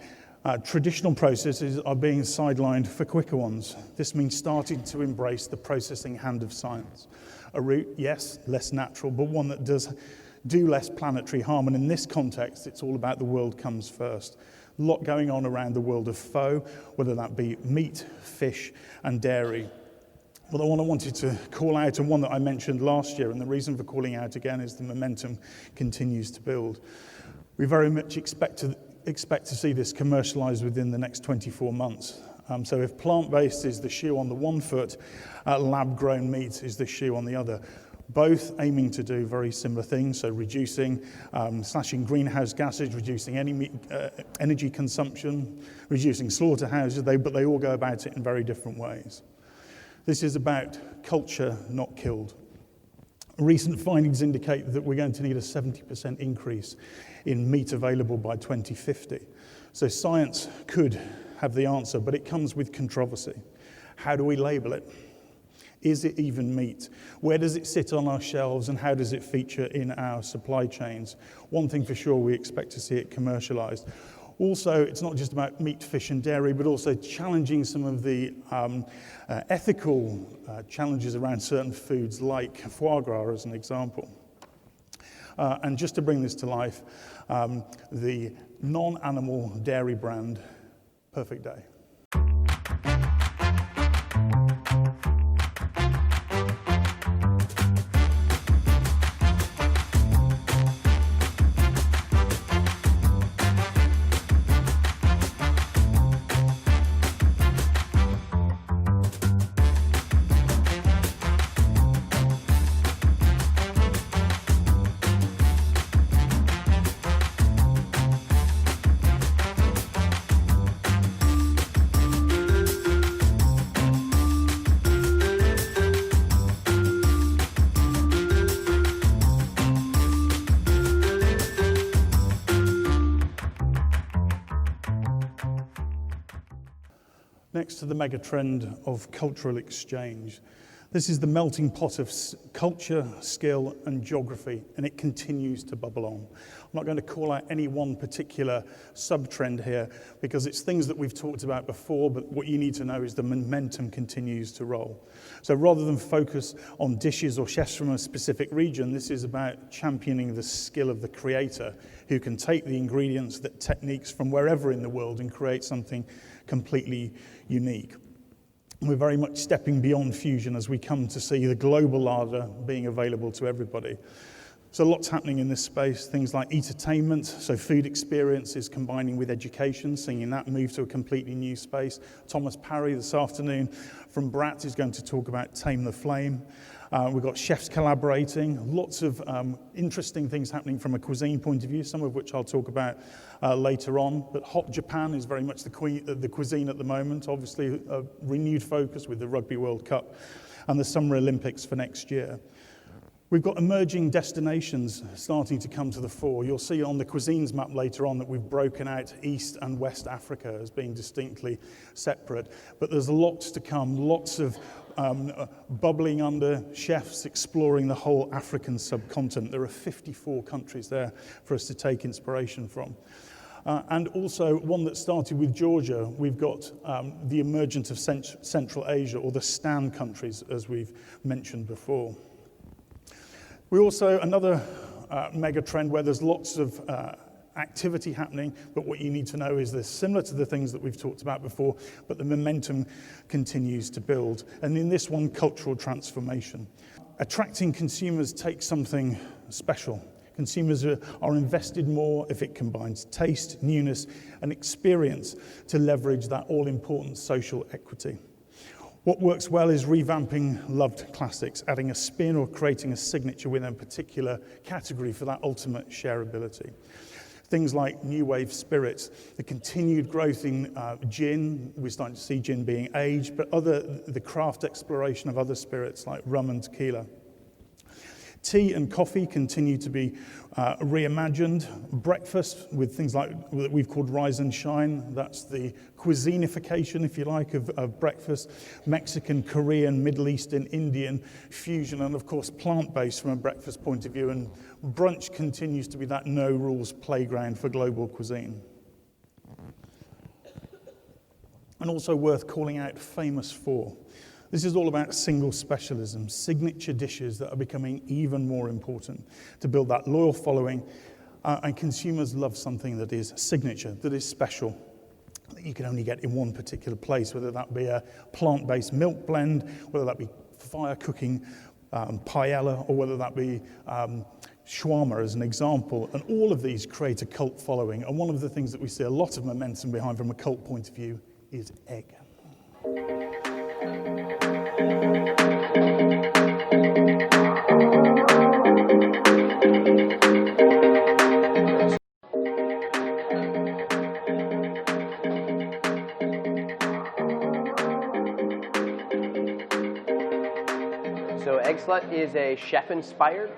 traditional processes are being sidelined for quicker ones. This means starting to embrace the processing hand of science. A route, yes, less natural, but one that does do less planetary harm. And in this context, it's all about the world comes first. A lot going on around the world of pho, whether that be meat, fish, and dairy. Well, the one I wanted to call out, and one that I mentioned last year, and the reason for calling out again is the momentum continues to build. We very much expect to see this commercialized within the next 24 months. So if plant-based is the shoe on the one foot, lab-grown meat is the shoe on the other. Both aiming to do very similar things, so reducing, slashing greenhouse gases, reducing energy consumption, reducing slaughterhouses, but they all go about it in very different ways. This is about culture, not killed. Recent findings indicate that we're going to need a 70% increase in meat available by 2050. So science could have the answer, but it comes with controversy. How do we label it? Is it even meat? Where does it sit on our shelves and how does it feature in our supply chains? One thing for sure, we expect to see it commercialized. Also, it's not just about meat, fish and dairy, but also challenging some of the ethical challenges around certain foods like foie gras as an example. And just to bring this to life, the non-animal dairy brand, Perfect Day. Next to the mega trend of cultural exchange. This is the melting pot of culture, skill, and geography, and it continues to bubble on. I'm not going to call out any one particular sub-trend here, because it's things that we've talked about before, but what you need to know is the momentum continues to roll. So rather than focus on dishes or chefs from a specific region, this is about championing the skill of the creator, who can take the ingredients, the techniques from wherever in the world and create something completely unique. We're very much stepping beyond fusion as we come to see the global larder being available to everybody. So lots happening in this space, things like entertainment, so food experiences combining with education, seeing that move to a completely new space. Thomas Parry this afternoon from Brat is going to talk about Tame the Flame. We've got chefs collaborating, lots of interesting things happening from a cuisine point of view, some of which I'll talk about later on. But Hot Japan is very much the cuisine at the moment, obviously a renewed focus with the Rugby World Cup and the Summer Olympics for next year. We've got emerging destinations starting to come to the fore. You'll see on the cuisines map later on that we've broken out East and West Africa as being distinctly separate. But there's lots to come, lots of bubbling under, chefs exploring the whole African subcontinent. There are 54 countries there for us to take inspiration from. And also one that started with Georgia, we've got the emergence of Central Asia, or the STAN countries, as we've mentioned before. We also, another mega trend where there's lots of activity happening, but what you need to know is they're similar to the things that we've talked about before, but the momentum continues to build. And in this one, cultural transformation. Attracting consumers takes something special. Consumers are invested more if it combines taste, newness, and experience to leverage that all-important social equity. What works well is revamping loved classics, adding a spin or creating a signature within a particular category for that ultimate shareability. Things like new wave spirits, the continued growth in gin, we're starting to see gin being aged, but the craft exploration of other spirits like rum and tequila. Tea and coffee continue to be reimagined. Breakfast with things like that we've called rise and shine. That's the cuisinification, if you like, of breakfast. Mexican, Korean, Middle Eastern, Indian fusion, and of course plant-based from a breakfast point of view. And brunch continues to be that no-rules playground for global cuisine. And also worth calling out famous for. This is all about single specialism, signature dishes that are becoming even more important to build that loyal following, and consumers love something that is signature, that is special, that you can only get in one particular place, whether that be a plant-based milk blend, whether that be fire cooking paella, or whether that be shawarma as an example. And all of these create a cult following, and one of the things that we see a lot of momentum behind from a cult point of view is egg. So Egg Slut is a chef-inspired,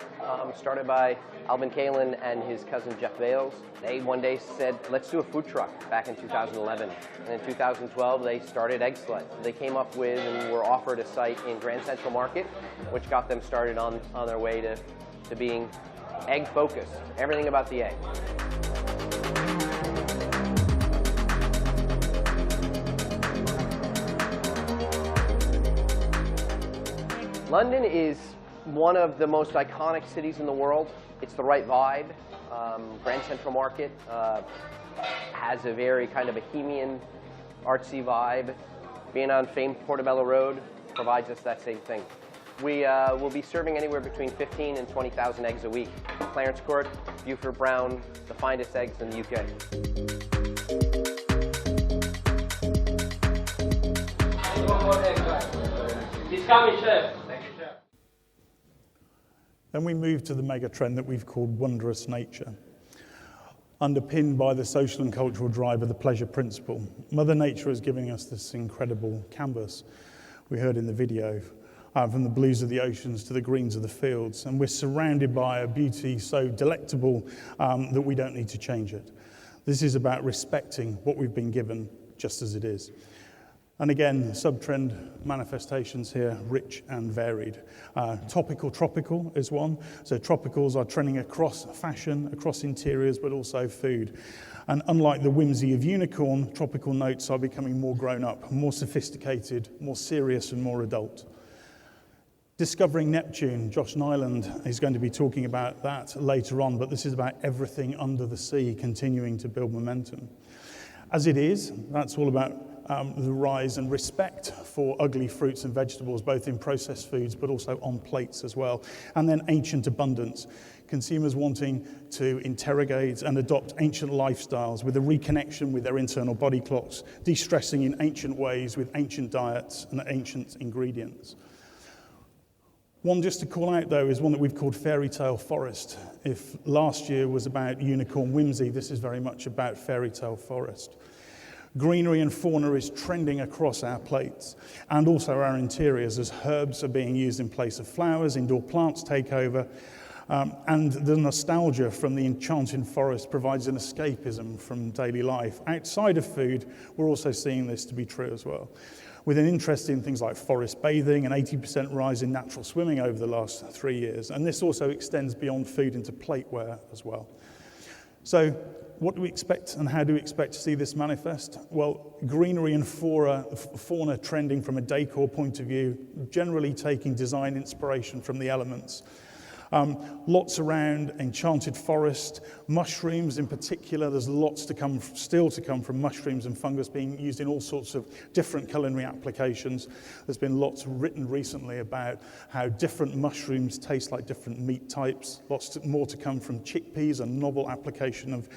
started by Alvin Kalin and his cousin Jeff Bales. They one day said, let's do a food truck back in 2011. And in 2012, they started Egg Slut. They came up with and were offered a site in Grand Central Market, which got them started on their way to being egg-focused, everything about the egg. London is one of the most iconic cities in the world. It's the right vibe. Grand Central Market has a very kind of bohemian, artsy vibe. Being on famed Portobello Road provides us that same thing. We will be serving anywhere between 15 and 20,000 eggs a week. Clarence Court, Buford Brown, the finest eggs in the UK. He's coming, chef. Then we move to the mega trend that we've called wondrous nature. Underpinned by the social and cultural drive of the pleasure principle, Mother Nature is giving us this incredible canvas we heard in the video, from the blues of the oceans to the greens of the fields, and we're surrounded by a beauty so delectable that we don't need to change it. This is about respecting what we've been given just as it is. And again, sub-trend manifestations here, rich and varied. Topical, tropical is one. So tropicals are trending across fashion, across interiors, but also food. And unlike the whimsy of unicorn, tropical notes are becoming more grown up, more sophisticated, more serious and more adult. Discovering Neptune, Josh Nyland is going to be talking about that later on, but this is about everything under the sea continuing to build momentum. As it is, that's all about the rise and respect for ugly fruits and vegetables, both in processed foods but also on plates as well. And then ancient abundance. Consumers wanting to interrogate and adopt ancient lifestyles with a reconnection with their internal body clocks, de-stressing in ancient ways with ancient diets and ancient ingredients. One just to call out, though, is one that we've called fairy tale forest. If last year was about unicorn whimsy, this is very much about fairy tale forest. Greenery and fauna is trending across our plates and also our interiors as herbs are being used in place of flowers, indoor plants take over, and the nostalgia from the enchanting forest provides an escapism from daily life. Outside of food, we're also seeing this to be true as well, with an interest in things like forest bathing, an 80% rise in natural swimming over the last 3 years. And this also extends beyond food into plateware as well. So what do we expect and how do we expect to see this manifest? Well, greenery and fauna trending from a decor point of view, generally taking design inspiration from the elements. Lots around enchanted forest, mushrooms in particular. There's lots still to come from mushrooms and fungus being used in all sorts of different culinary applications. There's been lots written recently about how different mushrooms taste like different meat types. Lots more to come from chickpeas, a novel application of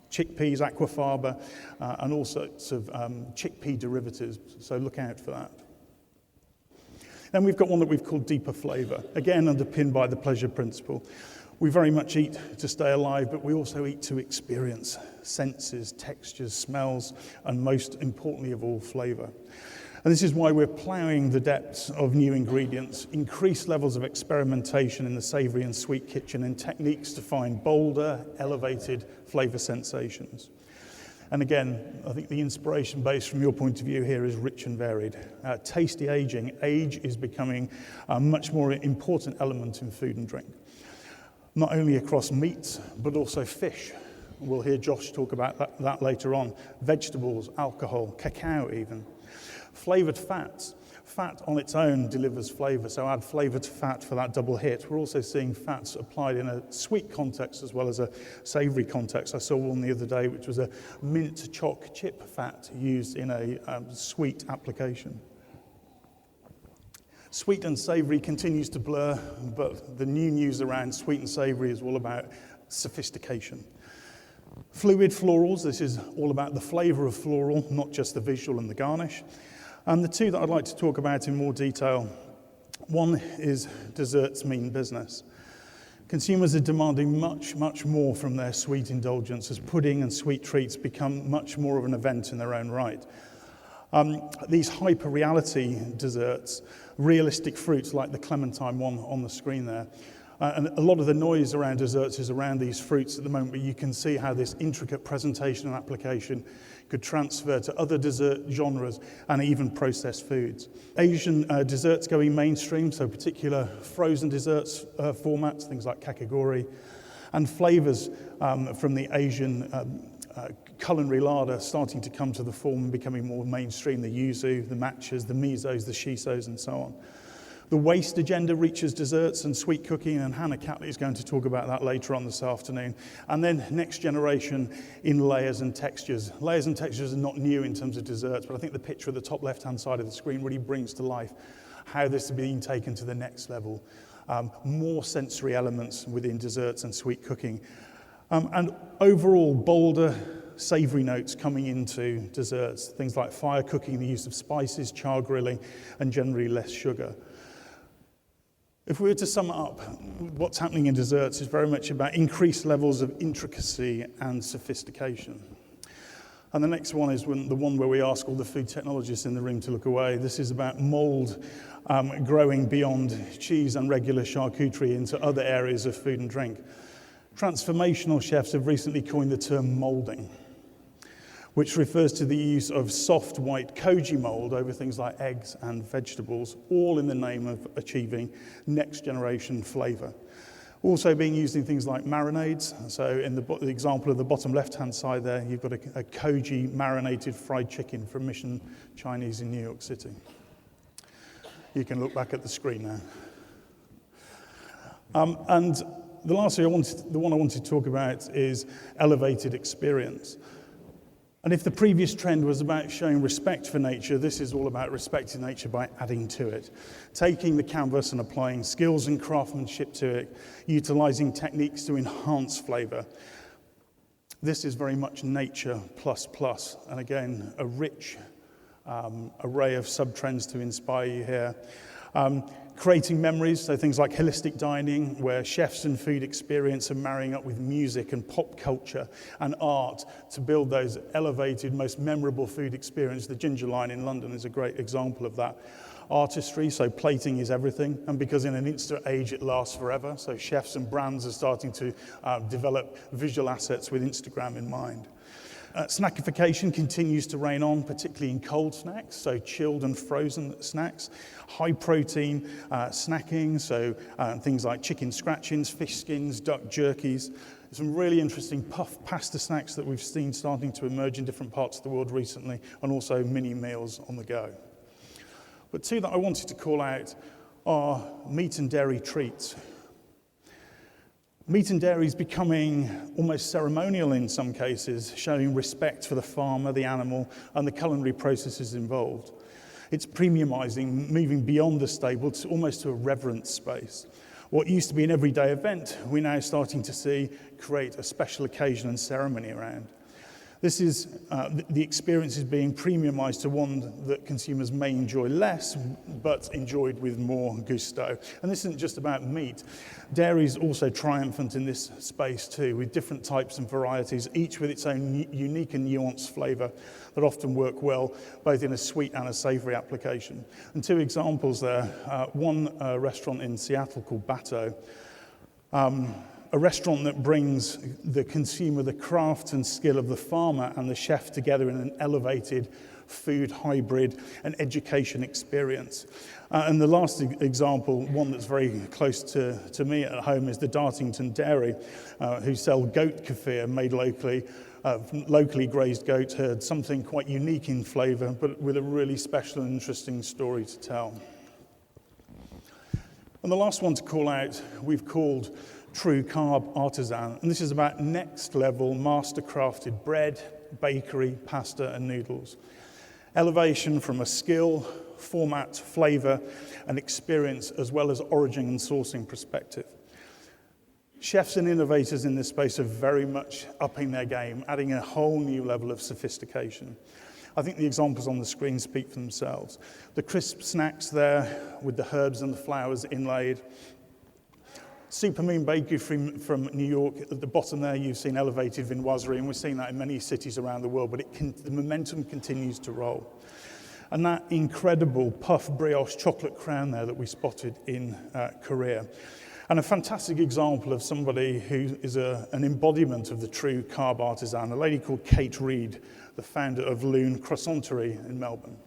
chickpeas, aquafaba, and all sorts of chickpea derivatives. So look out for that. Then we've got one that we've called deeper flavor, again underpinned by the pleasure principle. We very much eat to stay alive, but we also eat to experience senses, textures, smells, and most importantly of all, flavor. And this is why we're ploughing the depths of new ingredients, increased levels of experimentation in the savory and sweet kitchen, and techniques to find bolder, elevated flavor sensations. And again, I think the inspiration base from your point of view here is rich and varied. Tasty aging. Age is becoming a much more important element in food and drink. Not only across meats, but also fish. We'll hear Josh talk about that later on. Vegetables, alcohol, cacao even. Flavored fats. Fat on its own delivers flavor, so add flavor to fat for that double hit. We're also seeing fats applied in a sweet context as well as a savory context. I saw one the other day which was a mint choc chip fat used in a sweet application. Sweet and savory continues to blur, but the new news around sweet and savory is all about sophistication. Fluid florals, this is all about the flavor of floral, not just the visual and the garnish. And the two that I'd like to talk about in more detail, one is desserts mean business. Consumers are demanding much, much more from their sweet indulgence as pudding and sweet treats become much more of an event in their own right. These hyper-reality desserts, realistic fruits like the clementine one on the screen there, and a lot of the noise around desserts is around these fruits at the moment, but you can see how this intricate presentation and application could transfer to other dessert genres and even processed foods. Asian desserts going mainstream, so particular frozen desserts formats, things like kakigori, and flavors from the Asian culinary larder starting to come to the fore and becoming more mainstream, the yuzu, the matchas, the misos, the shisos, and so on. The waste agenda reaches desserts and sweet cooking, and Hannah Catley is going to talk about that later on this afternoon. And then next generation in layers and textures. Layers and textures are not new in terms of desserts, but I think the picture at the top left-hand side of the screen really brings to life how this is being taken to the next level. More sensory elements within desserts and sweet cooking. And overall, bolder, savory notes coming into desserts. Things like fire cooking, the use of spices, char grilling, and generally less sugar. If we were to sum it up, what's happening in desserts is very much about increased levels of intricacy and sophistication. And the next one is the one where we ask all the food technologists in the room to look away. This is about mold growing beyond cheese and regular charcuterie into other areas of food and drink. Transformational chefs have recently coined the term molding, which refers to the use of soft white koji mold over things like eggs and vegetables, all in the name of achieving next generation flavor. Also being used in things like marinades. So in the example of the bottom left-hand side there, you've got a koji marinated fried chicken from Mission Chinese in New York City. You can look back at the screen now. And the last thing the one I wanted to talk about is elevated experience. And if the previous trend was about showing respect for nature, this is all about respecting nature by adding to it. Taking the canvas and applying skills and craftsmanship to it, utilizing techniques to enhance flavor. This is very much nature plus plus. And again, a rich array of sub-trends to inspire you here. Creating memories, so things like holistic dining, where chefs and food experience are marrying up with music and pop culture and art to build those elevated, most memorable food experiences. The Ginger Line in London is a great example of that. Artistry, so plating is everything, and because in an instant age it lasts forever, so chefs and brands are starting to develop visual assets with Instagram in mind. Snackification continues to reign on, particularly in cold snacks, so chilled and frozen snacks. High protein snacking, so things like chicken scratchings, fish skins, duck jerkies. Some really interesting puff pasta snacks that we've seen starting to emerge in different parts of the world recently, and also mini meals on the go. But two that I wanted to call out are meat and dairy treats. Meat and dairy is becoming almost ceremonial in some cases, showing respect for the farmer, the animal, and the culinary processes involved. It's premiumizing, moving beyond the stable to almost to a reverence space. What used to be an everyday event, we're now starting to see create a special occasion and ceremony around. This is, the experience is being premiumized to one that consumers may enjoy less, but enjoyed with more gusto. And this isn't just about meat. Dairy is also triumphant in this space too, with different types and varieties, each with its own unique and nuanced flavor that often work well, both in a sweet and a savory application. And two examples there, one restaurant in Seattle called Bateau, a restaurant that brings the consumer the craft and skill of the farmer and the chef together in an elevated food hybrid and education experience. And the last example, one that's very close to me at home, is the Dartington Dairy, who sell goat kefir made locally grazed goat herd, something quite unique in flavour, but with a really special and interesting story to tell. And the last one to call out, we've called True Carb Artisan, and this is about next level master crafted bread, bakery, pasta and noodles. Elevation from a skill, format, flavour and experience, as well as origin and sourcing perspective. Chefs and innovators in this space are very much upping their game, adding a whole new level of sophistication. I think the examples on the screen speak for themselves. The crisp snacks there with the herbs and the flowers inlaid. Supermoon Bakery from New York, at the bottom there you've seen elevated vinoiserie, and we're seeing that in many cities around the world, but the momentum continues to roll. And that incredible puff brioche chocolate crown there that we spotted in Korea. And a fantastic example of somebody who is an embodiment of the true carb artisan, a lady called Kate Reed, the founder of Loon Croissanterie in Melbourne.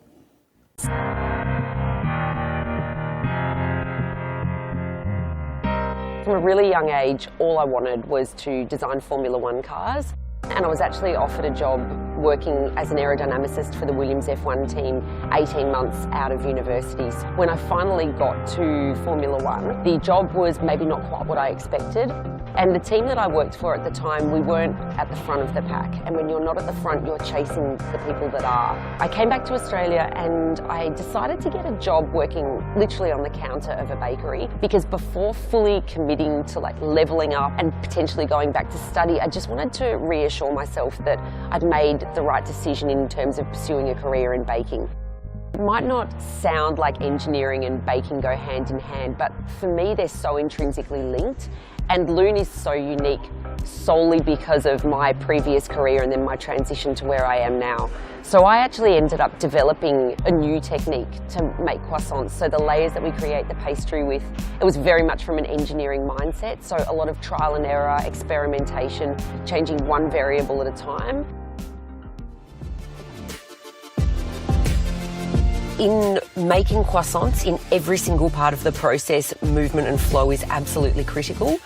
From a really young age, all I wanted was to design Formula One cars. And I was actually offered a job working as an aerodynamicist for the Williams F1 team 18 months out of university. When I finally got to Formula One, the job was maybe not quite what I expected. And the team that I worked for at the time, we weren't at the front of the pack. And when you're not at the front, you're chasing the people that are. I came back to Australia and I decided to get a job working literally on the counter of a bakery, because before fully committing to leveling up and potentially going back to study, I just wanted to reassure myself that I'd made the right decision in terms of pursuing a career in baking. It might not sound like engineering and baking go hand in hand, but for me they're so intrinsically linked. And Loon is so unique solely because of my previous career and then my transition to where I am now. So I actually ended up developing a new technique to make croissants. So the layers that we create the pastry with, it was very much from an engineering mindset. So a lot of trial and error, experimentation, changing one variable at a time. In making croissants, in every single part of the process, movement and flow is absolutely critical.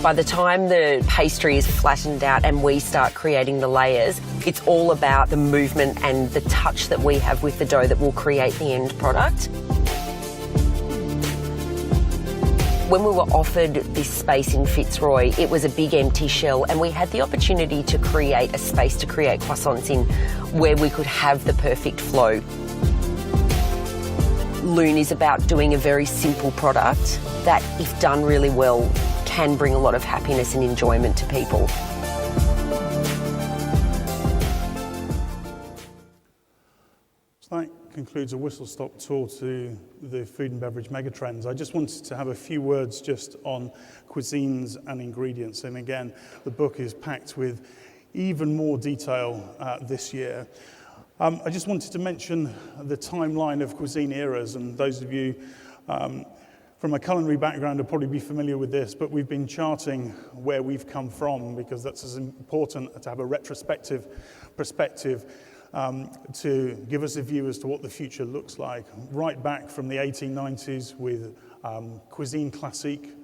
By the time the pastry is flattened out and we start creating the layers, it's all about the movement and the touch that we have with the dough that will create the end product. When we were offered this space in Fitzroy, it was a big empty shell, and we had the opportunity to create a space to create croissants in where we could have the perfect flow. Loon is about doing a very simple product that, if done really well, can bring a lot of happiness and enjoyment to people. So that concludes a whistle-stop tour to the food and beverage megatrends. I just wanted to have a few words just on cuisines and ingredients. And again, the book is packed with even more detail this year. I just wanted to mention the timeline of cuisine eras, and those of you from a culinary background will probably be familiar with this, but we've been charting where we've come from, because that's as important to have a retrospective perspective to give us a view as to what the future looks like. Right back from the 1890s with Cuisine Classique,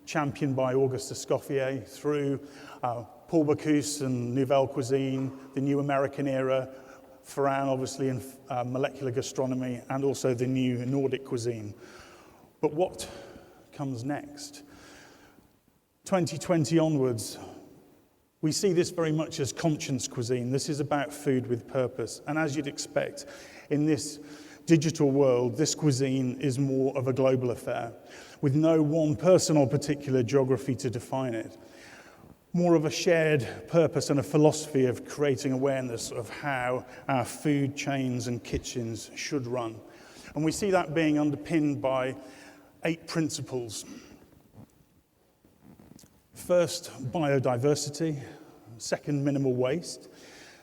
championed by Auguste Escoffier, through Paul Bocuse and Nouvelle Cuisine, the New American Era, Ferran obviously in molecular gastronomy, and also the new Nordic cuisine. But what comes next? 2020 onwards, we see this very much as conscience cuisine. This is about food with purpose. And as you'd expect, in this digital world, this cuisine is more of a global affair, with no one person or particular geography to define it. More of a shared purpose and a philosophy of creating awareness of how our food chains and kitchens should run. And we see that being underpinned by 8 principles. First, biodiversity. Second, minimal waste.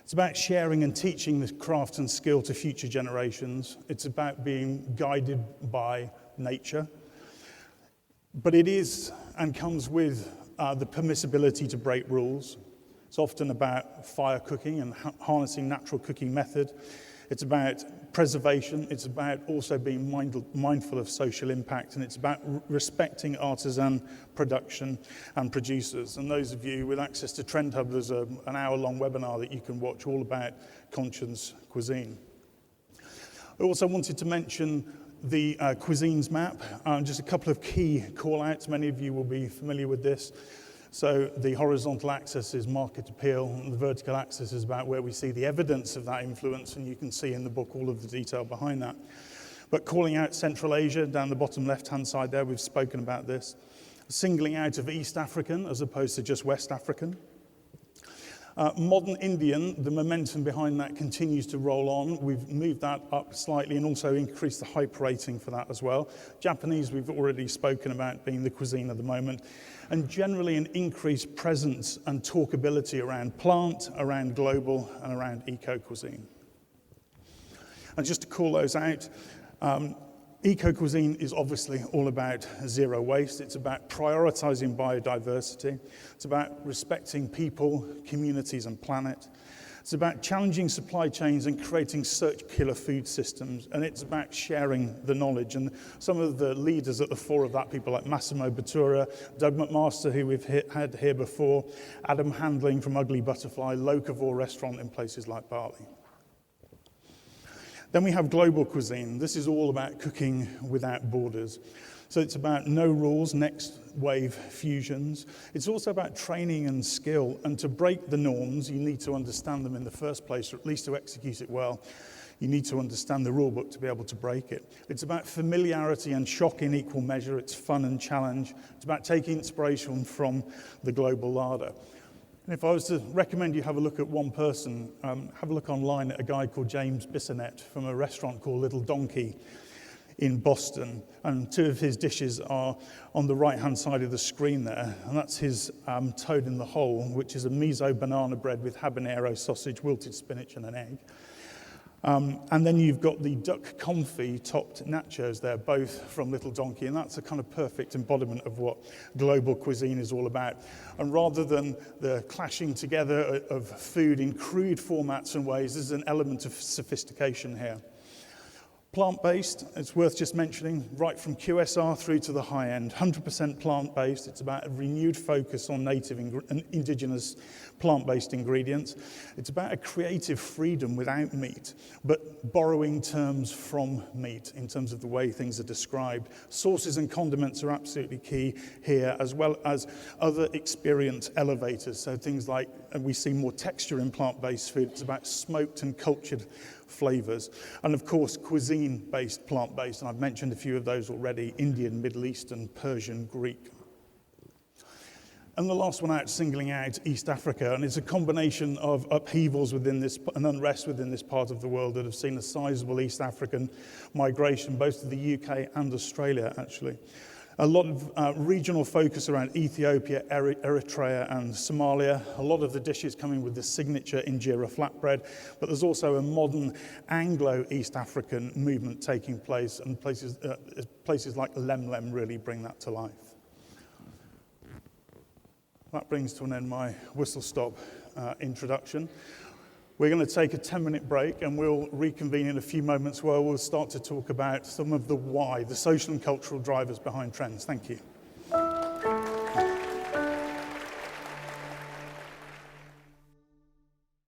It's about sharing and teaching the craft and skill to future generations. It's about being guided by nature. But it is and comes with the permissibility to break rules. It's often about fire cooking and harnessing natural cooking method. It's about preservation. It's about also being mindful of social impact, and it's about respecting artisan production and producers. And those of you with access to Trend Hub, there's an hour-long webinar that you can watch all about conscience cuisine. I also wanted to mention the cuisines map. Just a couple of key call-outs. Many of you will be familiar with this. So the horizontal axis is market appeal, and the vertical axis is about where we see the evidence of that influence, and you can see in the book all of the detail behind that. But calling out Central Asia, down the bottom left-hand side there, we've spoken about this. Singling out of East African as opposed to just West African. Modern Indian, the momentum behind that continues to roll on. We've moved that up slightly and also increased the hype rating for that as well. Japanese, we've already spoken about being the cuisine of the moment. And generally an increased presence and talkability around plant, around global, and around eco-cuisine. And just to call those out, eco-cuisine is obviously all about zero waste. It's about prioritizing biodiversity. It's about respecting people, communities, and planet. It's about challenging supply chains and creating circular food systems. And it's about sharing the knowledge. And some of the leaders at the fore of that, people like Massimo Bottura, Doug McMaster, who we've had here before, Adam Handling from Ugly Butterfly, Locavore restaurant in places like Bali. Then we have global cuisine. This is all about cooking without borders. So it's about no rules, next wave fusions. It's also about training and skill. And to break the norms, you need to understand them in the first place, or at least to execute it well. You need to understand the rule book to be able to break it. It's about familiarity and shock in equal measure. It's fun and challenge. It's about taking inspiration from the global larder. And if I was to recommend you have a look at one person, have a look online at a guy called James Bissonette from a restaurant called Little Donkey in Boston. And 2 of his dishes are on the right-hand side of the screen there. And that's his toad in the hole, which is a miso banana bread with habanero sausage, wilted spinach, and an egg. And then you've got the duck confit topped nachos there, both from Little Donkey, and that's a kind of perfect embodiment of what global cuisine is all about. And rather than the clashing together of food in crude formats and ways, there's an element of sophistication here. Plant-based, it's worth just mentioning, right from QSR through to the high end, 100% plant-based. It's about a renewed focus on native and indigenous plant-based ingredients. It's about a creative freedom without meat, but borrowing terms from meat in terms of the way things are described. Sauces and condiments are absolutely key here, as well as other experience elevators. So things like, and we see more texture in plant-based food. It's about smoked and cultured flavors. And of course, cuisine-based, plant-based, and I've mentioned a few of those already: Indian, Middle Eastern, Persian, Greek. And the last one out, singling out East Africa, and it's a combination of upheavals within this and unrest within this part of the world that have seen a sizable East African migration, both to the UK and Australia, actually. A lot of regional focus around Ethiopia, Eritrea, and Somalia. A lot of the dishes coming with the signature injera flatbread, but there's also a modern Anglo-East African movement taking place, and places like Lemlem really bring that to life. That brings to an end my whistle-stop introduction. We're going to take a 10-minute break, and we'll reconvene in a few moments where we'll start to talk about some of the why, the social and cultural drivers behind trends. Thank you.